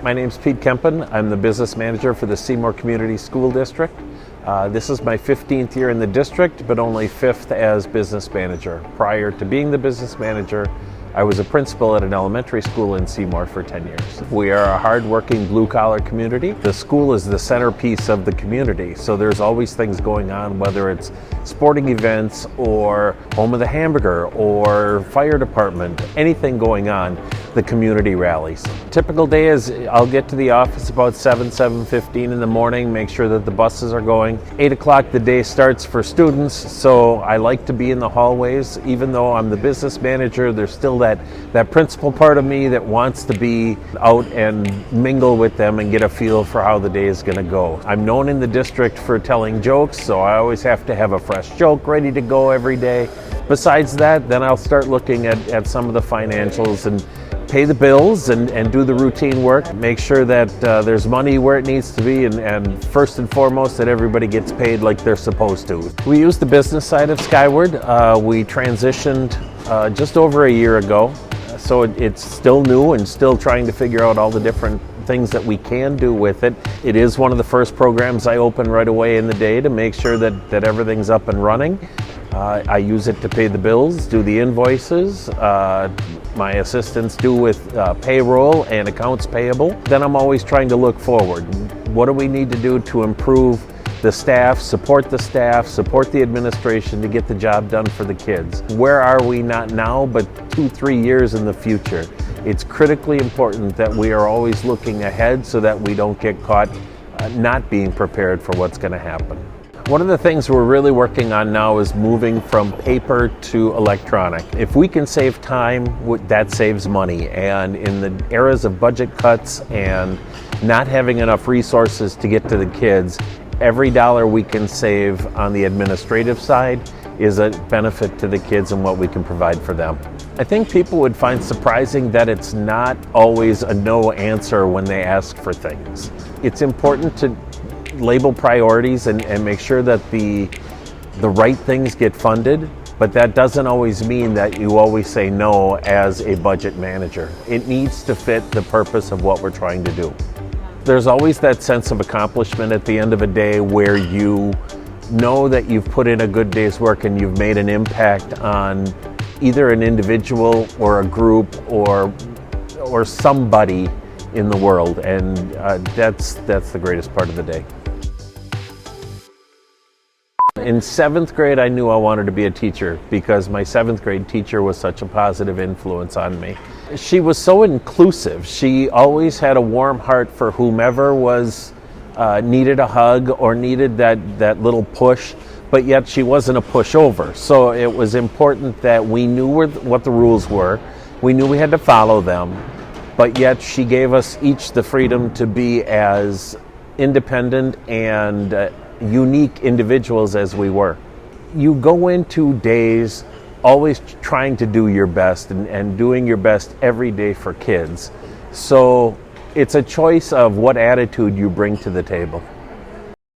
My name's Pete Kempen. I'm the business manager for the Seymour Community School District. This is my 15th year in the district, but only 5th as business manager. Prior to being the business manager, I was a principal at an elementary school in Seymour for 10 years. We are a hard-working blue-collar community. The school is the centerpiece of the community, so there's always things going on, whether it's sporting events or home of the hamburger or fire department, anything going on, the community rallies. Typical day is I'll get to the office about 7:15 in the morning, make sure that the buses are going. 8 o'clock the day starts for students, so I like to be in the hallways. Even though I'm the business manager, there's still that principal part of me that wants to be out and mingle with them and get a feel for how the day is going to go. I'm known in the district for telling jokes, so I always have to have a fresh joke ready to go every day. Besides that, then I'll start looking at some of the financials and pay the bills and do the routine work, make sure that there's money where it needs to be, and first and foremost that everybody gets paid like they're supposed to. We use the business side of Skyward. We transitioned just over a year ago, so it's still new and still trying to figure out all the different things that we can do with it. It is one of the first programs I open right away in the day to make sure that everything's up and running. I use it to pay the bills, do the invoices. My assistants do with payroll and accounts payable. Then I'm always trying to look forward. What do we need to do to improve the staff, support the administration to get the job done for the kids? Where are we not now, but 2-3 years in the future? It's critically important that we are always looking ahead so that we don't get caught not being prepared for what's going to happen. One of the things we're really working on now is moving from paper to electronic. If we can save time, that saves money. And in the eras of budget cuts and not having enough resources to get to the kids, every dollar we can save on the administrative side is a benefit to the kids and what we can provide for them. I think people would find surprising that it's not always a no answer when they ask for things. It's important to label priorities and make sure that the right things get funded, but that doesn't always mean that you always say no as a budget manager. It needs to fit the purpose of what we're trying to do. There's always that sense of accomplishment at the end of a day where you know that you've put in a good day's work and you've made an impact on either an individual or a group or somebody in the world, and that's the greatest part of the day. In 7th grade, I knew I wanted to be a teacher because my 7th grade teacher was such a positive influence on me. She was so inclusive. She always had a warm heart for whomever was needed a hug or needed that little push, but yet she wasn't a pushover. So it was important that we knew what the rules were. We knew we had to follow them, but yet she gave us each the freedom to be as independent and unique individuals as we were. You go into days always trying to do your best and doing your best every day for kids. So it's a choice of what attitude you bring to the table.